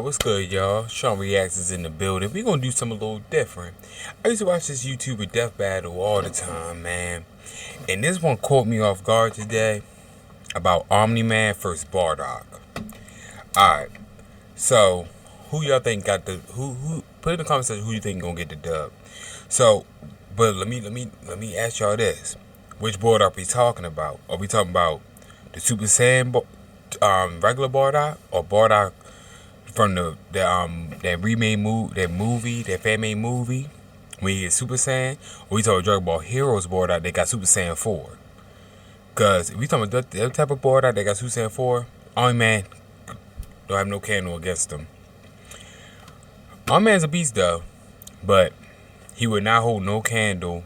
What's good, y'all? Shawn Reacts is in the building. We're gonna do something a little different. I used to watch this YouTuber Death Battle all the time, man. And this one caught me off guard today about Omni-Man versus Bardock. Alright. So, who y'all think got the who put in the comment section who you think gonna get the dub. So, but let me ask y'all this. Which Bardock are we talking about? Are we talking about the Super Saiyan regular Bardock, or Bardock from that remade movie, that fan-made movie when he is Super Saiyan? Or we talking Dragon Ball Heroes Bardock that got Super Saiyan 4? Cause if we talking about the type of Bardock that got Super Saiyan 4, Omni-Man don't have no candle against him. Omni-Man's a beast though, but he would not hold no candle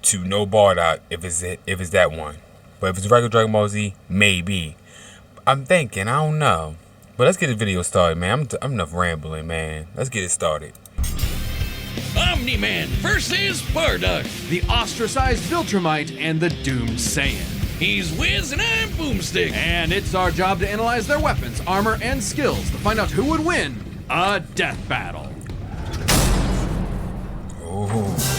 to no Bardock if it's that one. But if it's regular Dragon Ball Z, maybe. I'm thinking, I don't know. But let's get the video started, man. I'm enough rambling, man. Let's get it started. Omni-Man versus Bardock. The ostracized Viltrumite and the doomed Saiyan. He's Wiz and I'm Boomstick. And it's our job to analyze their weapons, armor, and skills to find out who would win a death battle.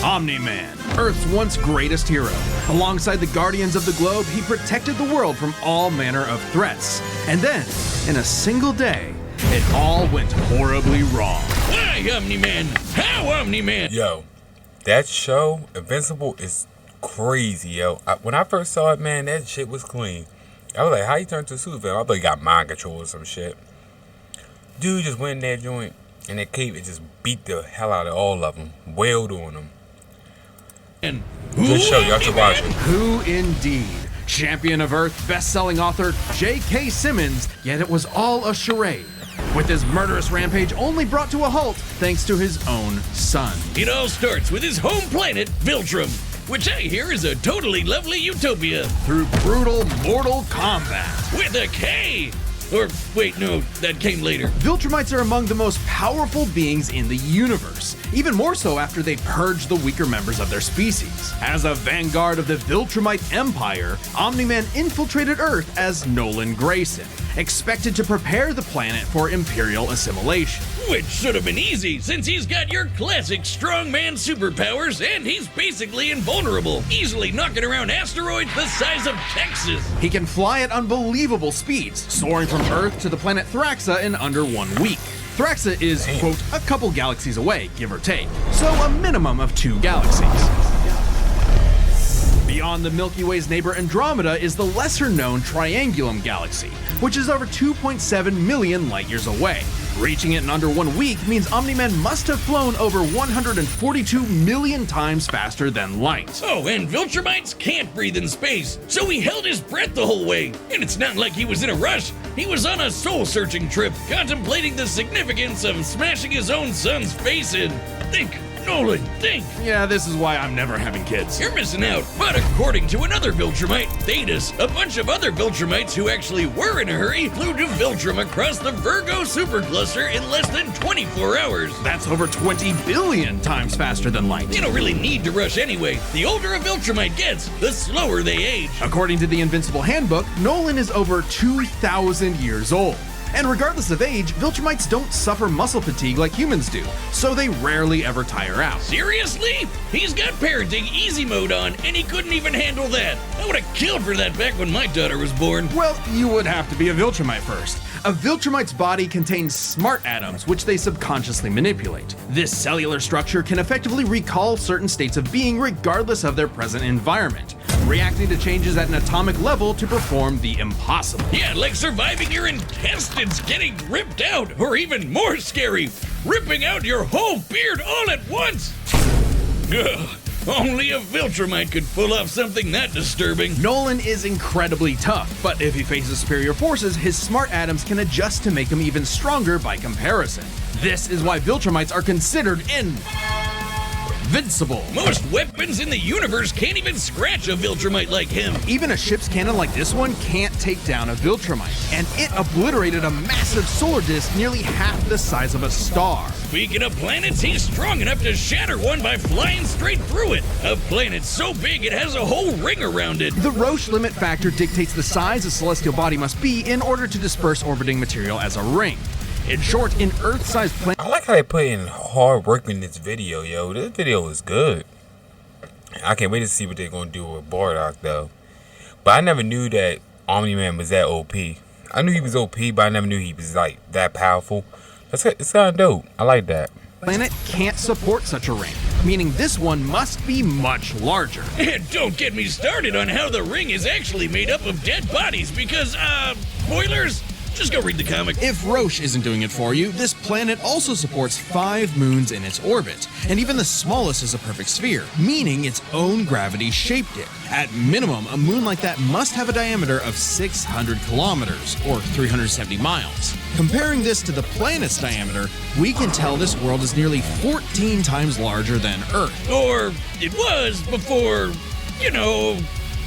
Omni-Man, Earth's once greatest hero. Alongside the Guardians of the Globe, he protected the world from all manner of threats. And then, in a single day, it all went horribly wrong. Why, Omni-Man? How, Omni-Man? Yo, that show, Invincible, is crazy, yo. When I first saw it, man, that shit was clean. I was like, how you turned to a super villain? I thought he got mind control or some shit. Dude just went in that joint and that cape, it just beat the hell out of all of them. Wailed on them. And good show, y'all should watch it. Who indeed? Champion of Earth, best-selling author J.K. Simmons, yet it was all a charade, with his murderous rampage only brought to a halt thanks to his own son. It all starts with his home planet, Viltrum, which I hear is a totally lovely utopia. Through brutal mortal combat. With a K! Or, wait, no, that came later. Viltrumites are among the most powerful beings in the universe, even more so after they purge the weaker members of their species. As a vanguard of the Viltrumite Empire, Omni-Man infiltrated Earth as Nolan Grayson, expected to prepare the planet for Imperial assimilation. Which should have been easy, since he's got your classic strongman superpowers and he's basically invulnerable, easily knocking around asteroids the size of Texas. He can fly at unbelievable speeds, soaring from Earth to the planet Thraxa in under 1 week. Thraxa is, quote, a couple galaxies away, give or take, so a minimum of 2 galaxies. Beyond the Milky Way's neighbor Andromeda is the lesser-known Triangulum Galaxy, which is over 2.7 million light-years away. Reaching it in under 1 week means Omni-Man must have flown over 142 million times faster than light. Oh, and Viltrumites can't breathe in space, so he held his breath the whole way. And it's not like he was in a rush. He was on a soul-searching trip, contemplating the significance of smashing his own son's face in. Think, Nolan, think. Yeah, this is why I'm never having kids. You're missing out. But according to another Viltrumite, Thetis, a bunch of other Viltrumites who actually were in a hurry flew to Viltrum across the Virgo supercluster in less than 24 hours. That's over 20 billion times faster than light. They don't really need to rush anyway. The older a Viltrumite gets, the slower they age. According to the Invincible handbook, Nolan is over 2,000 years old. And regardless of age, Viltrumites don't suffer muscle fatigue like humans do, so they rarely ever tire out. Seriously? He's got parenting easy mode on, and he couldn't even handle that. I would have killed for that back when my daughter was born. Well, you would have to be a Viltrumite first. A Viltrumite's body contains smart atoms, which they subconsciously manipulate. This cellular structure can effectively recall certain states of being regardless of their present environment, reacting to changes at an atomic level to perform the impossible. Yeah, like surviving your intestines getting ripped out, or even more scary, ripping out your whole beard all at once. Ugh. Only a Viltrumite could pull off something that disturbing. Nolan is incredibly tough, but if he faces superior forces, his smart atoms can adjust to make him even stronger by comparison. This is why Viltrumites are considered invincible. Most weapons in the universe can't even scratch a Viltrumite like him. Even a ship's cannon like this one can't take down a Viltrumite, and it obliterated a massive solar disk nearly half the size of a star. Speaking of planets, he's strong enough to shatter one by flying straight through it. A planet so big it has a whole ring around it. The Roche limit factor dictates the size a celestial body must be in order to disperse orbiting material as a ring. In short, an Earth-sized planet. I like how they put in hard work in this video, yo. This video is good. I can't wait to see what they're gonna do with Bardock though. But I never knew that Omni-Man was that OP. I knew he was OP, but I never knew he was like that powerful. It's kind of dope. I like that. Planet can't support such a ring, meaning this one must be much larger. And don't get me started on how the ring is actually made up of dead bodies because, spoilers? Just go read the comic. If Roche isn't doing it for you, this planet also supports 5 moons in its orbit, and even the smallest is a perfect sphere, meaning its own gravity shaped it. At minimum, a moon like that must have a diameter of 600 kilometers, or 370 miles. Comparing this to the planet's diameter, we can tell this world is nearly 14 times larger than Earth. Or it was before, you know,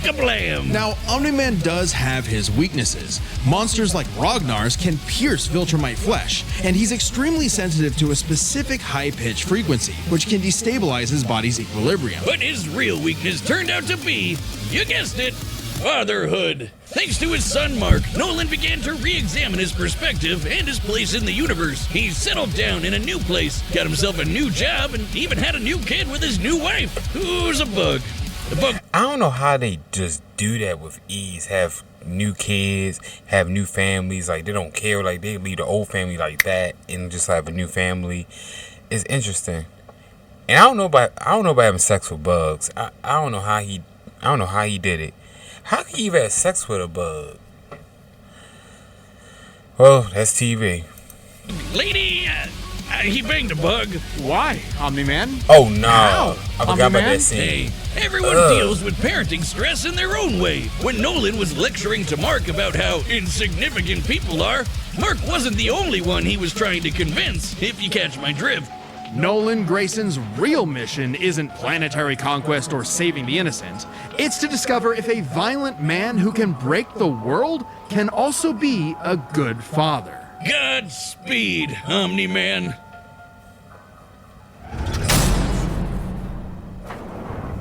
kablam! Now, Omni-Man does have his weaknesses. Monsters like Ragnar's can pierce Viltrumite flesh, and he's extremely sensitive to a specific high-pitch frequency, which can destabilize his body's equilibrium. But his real weakness turned out to be, you guessed it, fatherhood. Thanks to his son Mark, Nolan began to re-examine his perspective and his place in the universe. He settled down in a new place, got himself a new job, and even had a new kid with his new wife, who's a bug. I don't know how they just do that with ease. Have new kids, have new families. Like they don't care. Like they leave the old family like that and just have a new family. It's interesting. And I don't know about having sex with bugs. I don't know how he did it. How can you even have sex with a bug? Well, that's TV. Lady, he banged a bug. Why, Omni-Man? Oh no! How? I forgot about Omni-Man? that scene. Hey, everyone deals with parenting stress in their own way. When Nolan was lecturing to Mark about how insignificant people are, Mark wasn't the only one he was trying to convince, if you catch my drift. Nolan Grayson's real mission isn't planetary conquest or saving the innocent. It's to discover if a violent man who can break the world can also be a good father. Godspeed, Omni-Man.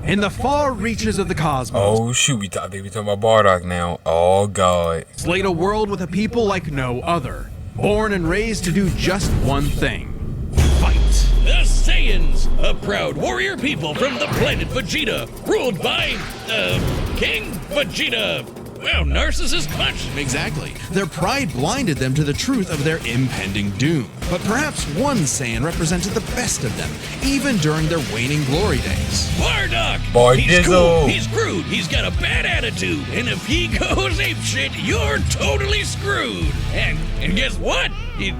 In the far reaches of the cosmos, Oh shoot, we talking about Bardock now. Oh god. laid a world with a people like no other, born and raised to do just one thing: fight. The Saiyans, a proud warrior people from the planet Vegeta, ruled by, King Vegeta. Wow, narcissist punch. Exactly. Their pride blinded them to the truth of their impending doom. But perhaps one Saiyan represented the best of them, even during their waning glory days. Bardock! Boy, He's Dizzle. cool, he's crude, he's got a bad attitude, and if he goes apeshit, you're totally screwed. And guess what? He's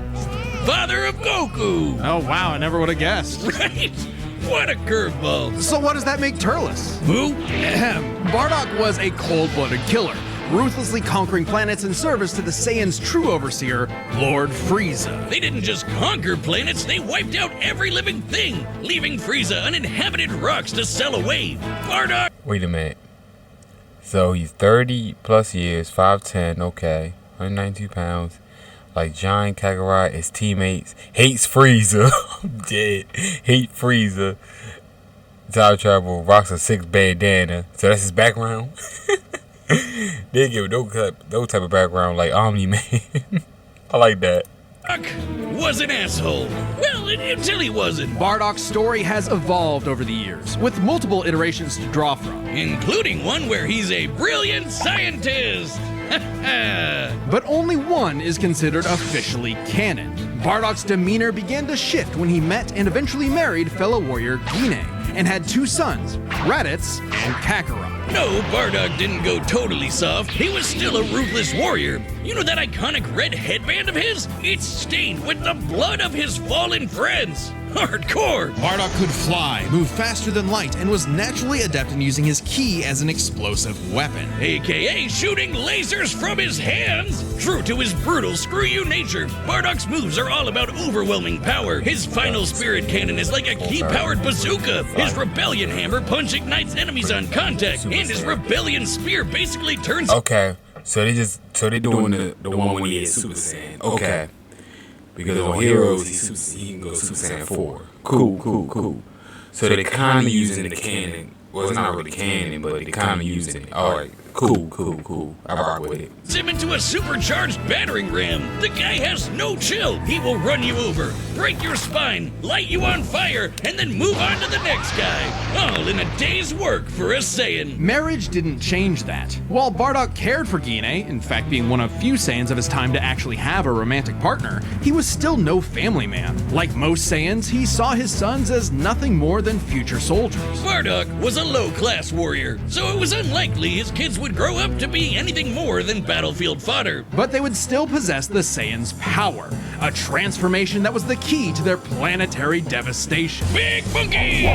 father of Goku. Oh wow, I never would have guessed. Right? What a curveball. So what does that make Turles? Who? Bardock was a cold-blooded killer, ruthlessly conquering planets in service to the Saiyans' true overseer, Lord Frieza. They didn't just conquer planets, they wiped out every living thing, leaving Frieza uninhabited rocks to sell away. Bardock! Wait a minute. So he's 30 plus years, 5'10", okay, 192 pounds. Like Giant Kakarot, his teammates, hates Frieza. I'm dead. Hate Frieza. Time travel, rocks a 6 bandana. So that's his background. They give no type of background like Omni-Man. I like that. Bardock was an asshole. Well, until he wasn't. Bardock's story has evolved over the years, with multiple iterations to draw from. Including one where he's a brilliant scientist. But only one is considered officially canon. Bardock's demeanor began to shift when he met and eventually married fellow warrior Guinea, and had 2 sons, Raditz and Kakarot. No, Bardock didn't go totally soft. He was still a ruthless warrior. You know that iconic red headband of his? It's stained with the blood of his fallen friends. Hardcore. Bardock could fly, move faster than light, and was naturally adept in using his ki as an explosive weapon. AKA shooting lasers from his hands. True to his brutal screw-you nature, Bardock's moves are all about overwhelming power. His final spirit cannon is like a ki-powered bazooka. His rebellion hammer punch ignites enemies on contact, and his rebellion spear basically turns... Okay, so they doing the one when he is Super Saiyan. Okay. Because on Heroes, he can go Super Saiyan 4. Cool. So they kind of using the canon. Well, it's not really canon, but they kind of using it. Alright, Cool. I rock with it. Zip into a supercharged battering ram. The guy has no chill. He will run you over, break your spine, light you on fire, and then move on to the next guy. All in a day's work for a Saiyan. Marriage didn't change that. While Bardock cared for Gine, in fact being one of few Saiyans of his time to actually have a romantic partner, he was still no family man. Like most Saiyans, he saw his sons as nothing more than future soldiers. Bardock was a low-class warrior, so it was unlikely his kids would grow up to be anything more than battlefield fodder. But they would still possess the Saiyans' power, a transformation that was the key to their planetary devastation. Big Monkey!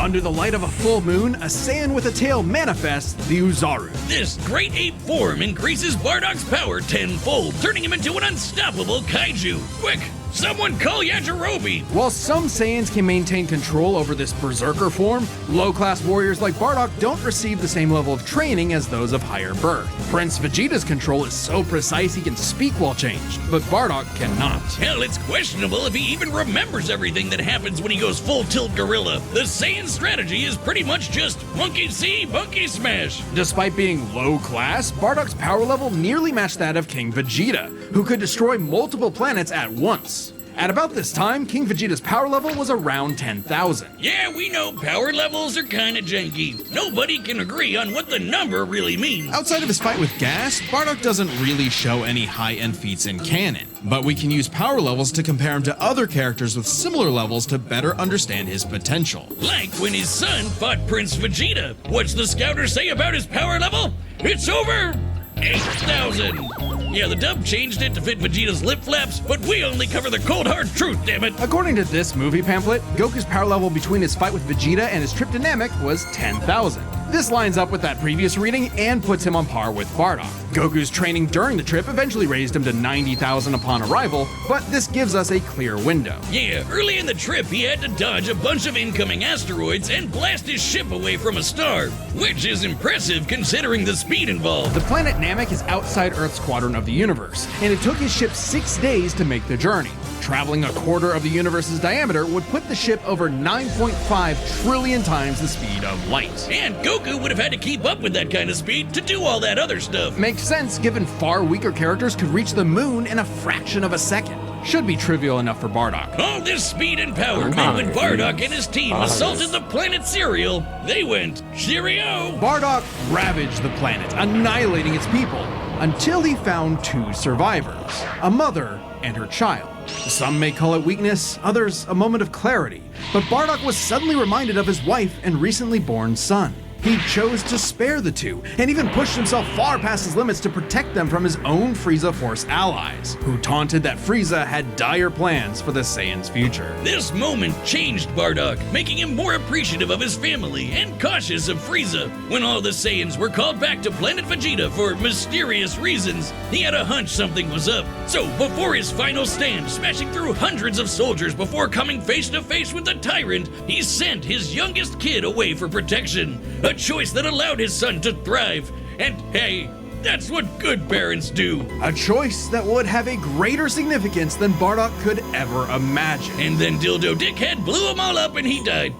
Under the light of a full moon, a Saiyan with a tail manifests the Uzaru. This great ape form increases Bardock's power tenfold, turning him into an unstoppable kaiju. Quick, someone call Yajirobe! While some Saiyans can maintain control over this berserker form, low-class warriors like Bardock don't receive the same level of training as those of higher birth. Prince Vegeta's control is so precise he can speak while changed, but Bardock cannot. Hell, it's questionable if he even remembers everything that happens when he goes full tilt gorilla. The Saiyan strategy is pretty much just monkey see, monkey smash. Despite being low-class, Bardock's power level nearly matched that of King Vegeta, who could destroy multiple planets at once. At about this time, King Vegeta's power level was around 10,000. Yeah, we know power levels are kinda janky. Nobody can agree on what the number really means. Outside of his fight with Gas, Bardock doesn't really show any high-end feats in canon, but we can use power levels to compare him to other characters with similar levels to better understand his potential. Like when his son fought Prince Vegeta. What's the scouter say about his power level? It's over 8,000! Yeah, the dub changed it to fit Vegeta's lip flaps, but we only cover the cold hard truth, damn it! According to this movie pamphlet, Goku's power level between his fight with Vegeta and his trip to Namek was 10,000. This lines up with that previous reading and puts him on par with Bardock. Goku's training during the trip eventually raised him to 90,000 upon arrival, but this gives us a clear window. Yeah, early in the trip he had to dodge a bunch of incoming asteroids and blast his ship away from a star, which is impressive considering the speed involved. The planet Namek is outside Earth's quadrant of the universe, and it took his ship 6 days to make the journey. Traveling a quarter of the universe's diameter would put the ship over 9.5 trillion times the speed of light. And Goku would have had to keep up with that kind of speed to do all that other stuff. Makes sense given far weaker characters could reach the moon in a fraction of a second. Should be trivial enough for Bardock. All this speed and power meant when Bardock and his team assaulted the planet Cereal, they went, cheerio! Bardock ravaged the planet, annihilating its people, until he found 2 survivors, a mother and her child. Some may call it weakness, others a moment of clarity, but Bardock was suddenly reminded of his wife and recently born son. He chose to spare the 2, and even pushed himself far past his limits to protect them from his own Frieza Force allies, who taunted that Frieza had dire plans for the Saiyans' future. This moment changed Bardock, making him more appreciative of his family and cautious of Frieza. When all the Saiyans were called back to Planet Vegeta for mysterious reasons, he had a hunch something was up. So before his final stand, smashing through hundreds of soldiers before coming face to face with the tyrant, he sent his youngest kid away for protection. A choice that allowed his son to thrive. And hey, that's what good parents do. A choice that would have a greater significance than Bardock could ever imagine. And then Dildo Dickhead blew them all up and he died.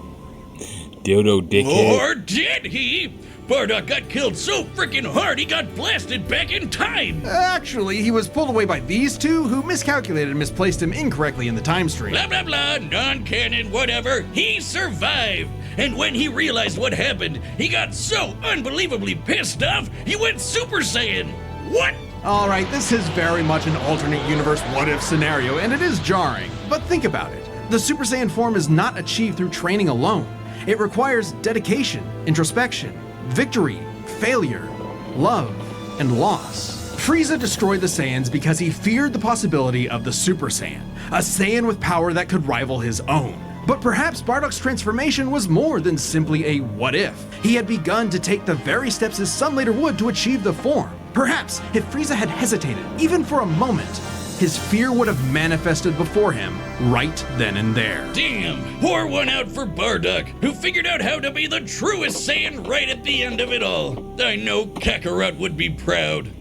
Dildo Dickhead. Or did he? Bardock got killed so freaking hard he got blasted back in time. Actually, he was pulled away by these 2 who miscalculated and misplaced him incorrectly in the time stream. Blah, blah, blah, non-canon, whatever. He survived. And when he realized what happened, he got so unbelievably pissed off, he went Super Saiyan. What? Alright, this is very much an alternate universe what-if scenario, and it is jarring. But think about it. The Super Saiyan form is not achieved through training alone. It requires dedication, introspection, victory, failure, love, and loss. Frieza destroyed the Saiyans because he feared the possibility of the Super Saiyan, a Saiyan with power that could rival his own. But perhaps Bardock's transformation was more than simply a what-if. He had begun to take the very steps his son later would to achieve the form. Perhaps if Frieza had hesitated, even for a moment, his fear would have manifested before him right then and there. Damn, pour one out for Bardock, who figured out how to be the truest Saiyan right at the end of it all. I know Kakarot would be proud.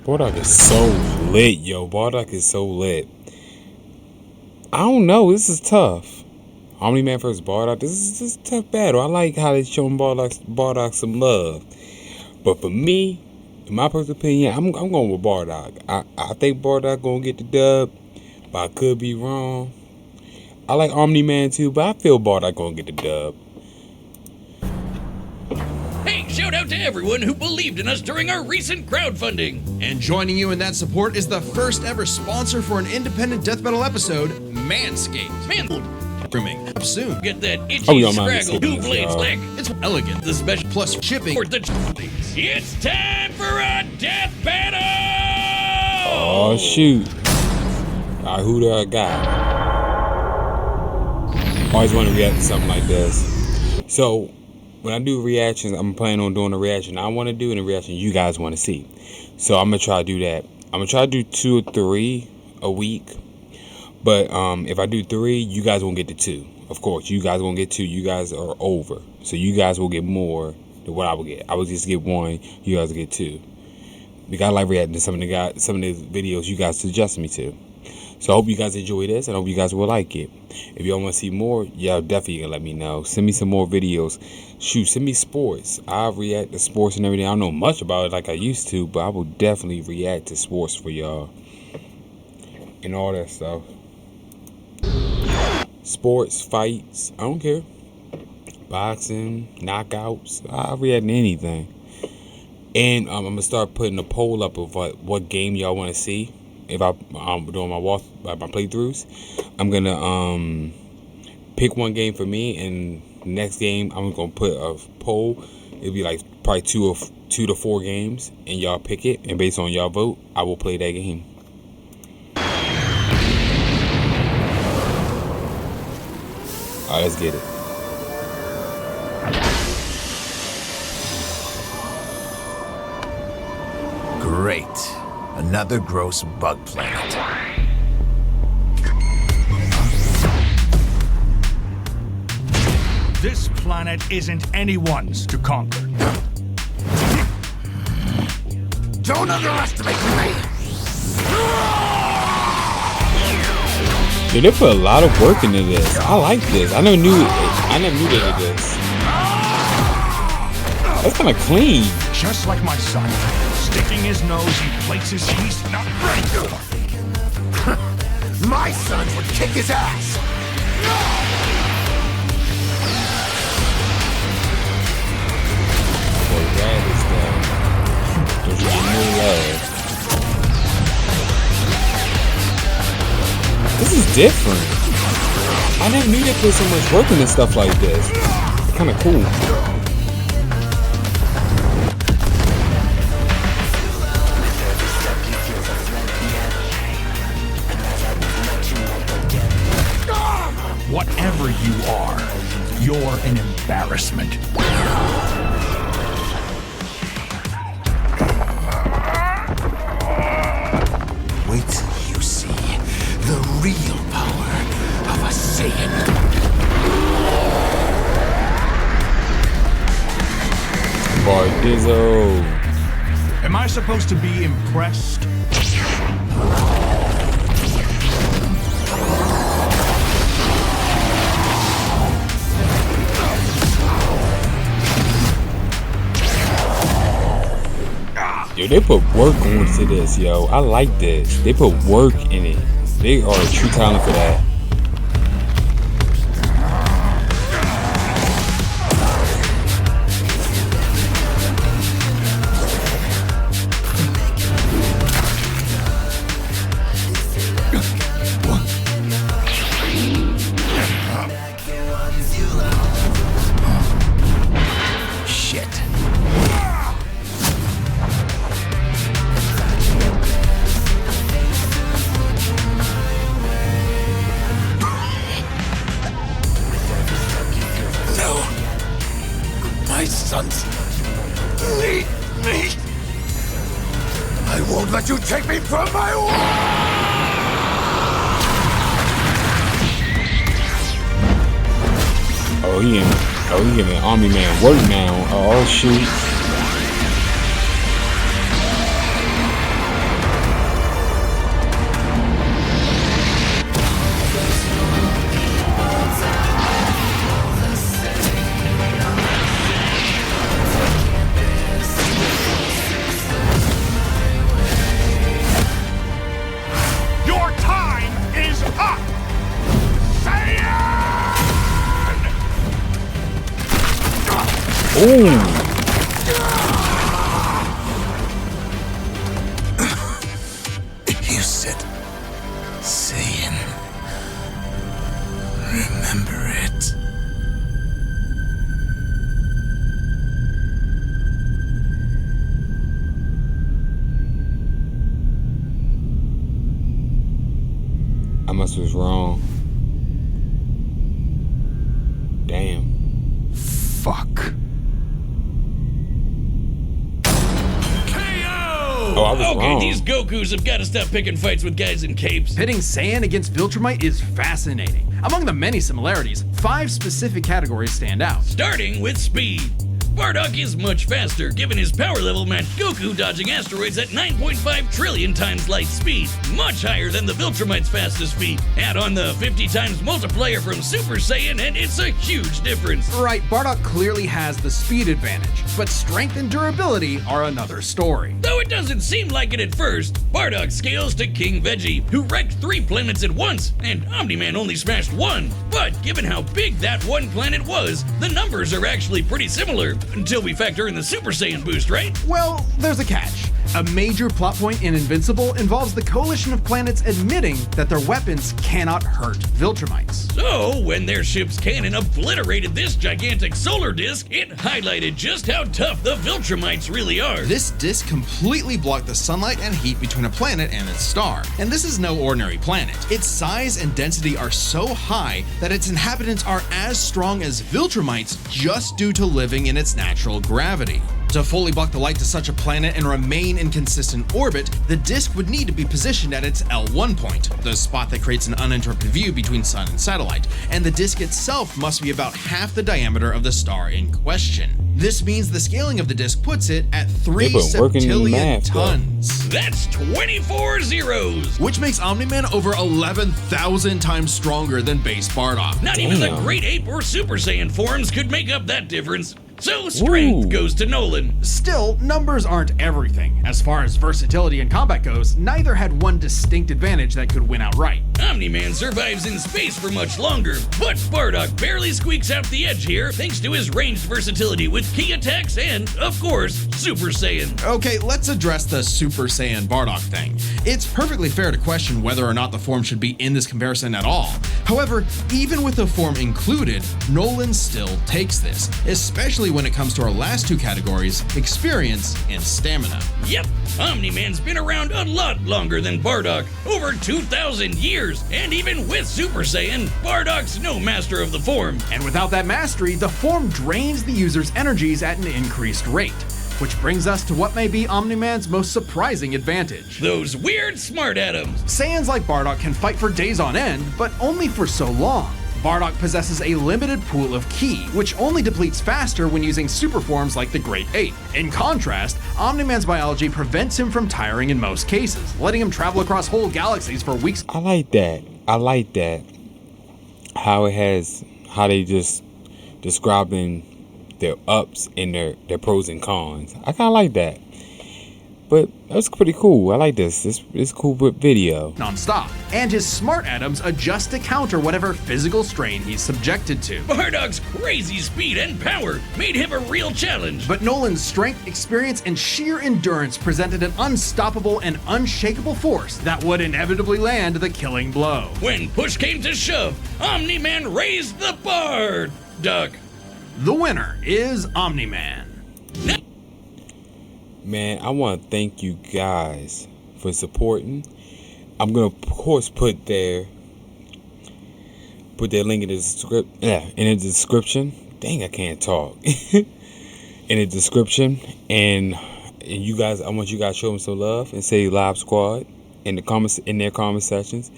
Bardock is so lit, yo. Bardock is so lit. I don't know. This is tough. Omni-Man versus Bardock. This is a tough battle. I like how they showing Bardock some love. But for me, in my personal opinion, I'm going with Bardock. I think Bardock gonna get the dub, but I could be wrong. I like Omni-Man too, but I feel Bardock gonna get the dub. Hey, shout out to everyone who believed in us during our recent crowdfunding. And joining you in that support is the first ever sponsor for an independent death metal episode, Manscaped. Grooming up soon. Get that itchy y'all scraggle Manscaped, two blades y'all. lick. It's elegant. The special Plus shipping. for the It's time for a death battle! Oh shoot! Alright, who do I got? Always want to react to something like this. So when I do reactions, I'm planning on doing a reaction I want to do and a reaction you guys want to see. So I'm gonna try to do that. I'm gonna try to do 2 or 3 a week. But if I do 3, you guys won't get the 2. Of course, you guys won't get 2. You guys are over, so you guys will get more than what I will get. I will just get 1. You guys will get 2. Because I like reacting to some of the videos you guys suggested me to. So I hope you guys enjoy this, and I hope you guys will like it. If y'all want to see more, y'all definitely gonna let me know. Send me some more videos. Shoot, send me sports. I react to sports and everything. I don't know much about it like I used to, but I will definitely react to sports for y'all and all that stuff. Sports, fights, I don't care. Boxing, knockouts, I react to anything. And I'm gonna start putting a poll up of what game y'all want to see. If I'm doing my playthroughs, I'm gonna pick one game for me, and the next game I'm gonna put a poll. It'll be like probably 2 to 4 games, and y'all pick it, and based on y'all vote, I will play that game. Alright, let's get it. Great. Another gross bug planet. This planet isn't anyone's to conquer. Don't underestimate me! Dude, they put a lot of work into this. I like this. I never knew they did this. That's kind of clean. Just like my son, sticking his nose in places he's not ready for. My sons would kick his ass! Boy, that is there's new love. This is different. I never knew they put so much work into stuff like this. It's kind of cool. Whatever you are, you're an embarrassment. Wait till you see the real power of a Saiyan. Bardizzo. Am I supposed to be impressed? Yo, they put work into this, yo. I like this. They put work in it. They are a true talent for that. Shit. My sons need me. I won't let you take me from my Oh, he giving Omni-Man work now. Oh, shoot. Ooh. You said Saiyan. Remember it. I must was wrong. Damn. Fuck. Oh, I was Okay, wrong. these Gokus have got to stop picking fights with guys in capes. Pitting Saiyan against Viltrumite is fascinating. Among the many similarities, 5 specific categories stand out. Starting with speed. Bardock is much faster, given his power level matched Goku dodging asteroids at 9.5 trillion times light speed, much higher than the Viltrumite's fastest speed. Add on the 50 times multiplier from Super Saiyan and it's a huge difference. Right, Bardock clearly has the speed advantage, but strength and durability are another story. Though it doesn't seem like it at first, Bardock scales to King Veggie, who wrecked 3 planets at once, and Omni-Man only smashed 1. But given how big that one planet was, the numbers are actually pretty similar. Until we factor in the Super Saiyan boost, right? Well, there's a catch. A major plot point in Invincible involves the coalition of planets admitting that their weapons cannot hurt Viltrumites. So, when their ship's cannon obliterated this gigantic solar disk, it highlighted just how tough the Viltrumites really are. This disk completely blocked the sunlight and heat between a planet and its star. And this is no ordinary planet. Its size and density are so high that its inhabitants are as strong as Viltrumites just due to living in its natural gravity. To fully block the light to such a planet and remain in consistent orbit, the disk would need to be positioned at its L1 point, the spot that creates an uninterrupted view between sun and satellite, and the disk itself must be about half the diameter of the star in question. This means the scaling of the disk puts it at 3 They put work in the septillion math, though. tons. That's 24 zeros! Which makes Omni-Man over 11,000 times stronger than base Bardock. Not even the Damn. Great Ape or Super Saiyan forms could make up that difference. So strength Ooh. goes to Nolan. Still, numbers aren't everything. As far as versatility in combat goes, neither had one distinct advantage that could win outright. Omni-Man survives in space for much longer, but Bardock barely squeaks out the edge here thanks to his ranged versatility with key attacks and, of course, Super Saiyan. Okay, let's address the Super Saiyan Bardock thing. It's perfectly fair to question whether or not the form should be in this comparison at all. However, even with the form included, Nolan still takes this, especially when it comes to our last 2 categories, experience and stamina. Yep, Omni-Man's been around a lot longer than Bardock, over 2,000 years, and even with Super Saiyan, Bardock's no master of the form. And without that mastery, the form drains the user's energies at an increased rate. Which brings us to what may be Omni-Man's most surprising advantage. Those weird smart atoms. Saiyans like Bardock can fight for days on end, but only for so long. Bardock possesses a limited pool of ki, which only depletes faster when using super forms like the Great Ape. In contrast, Omni-Man's biology prevents him from tiring in most cases, letting him travel across whole galaxies for weeks. I like that. How they just describing their ups and their pros and cons. I kind of like that. But that's pretty cool. I like this. This cool video. Non-stop, and his smart atoms adjust to counter whatever physical strain he's subjected to. Bardock's crazy speed and power made him a real challenge. But Nolan's strength, experience, and sheer endurance presented an unstoppable and unshakable force that would inevitably land the killing blow. When push came to shove, Omni-Man raised the bar. Duck. The winner is Omni-Man. Man, I want to thank you guys for supporting. I'm gonna, of course, put their link in the description. Dang, I can't talk. In the description, and you guys, I want you guys to show them some love and say Live Squad in their comment sections.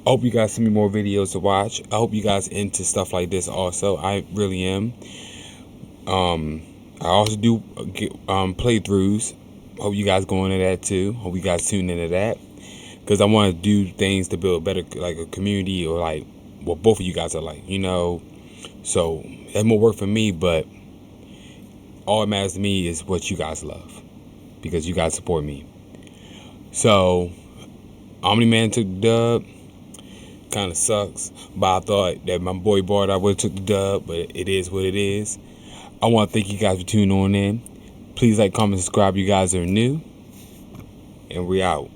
I hope you guys send me more videos to watch. I hope you guys into stuff like this also. I really am. I also do playthroughs. Hope you guys go into that too. Hope you guys tune into that, because I want to do things to build better, like a community, or like what both of you guys are like, So that's more work for me, but all that matters to me is what you guys love, because you guys support me. So Omni-Man took the dub. Kind of sucks, but I thought that my boy Bardock would have took the dub, but it is what it is. I want to thank you guys for tuning on in. Please like, comment, subscribe. You guys are new. And we out.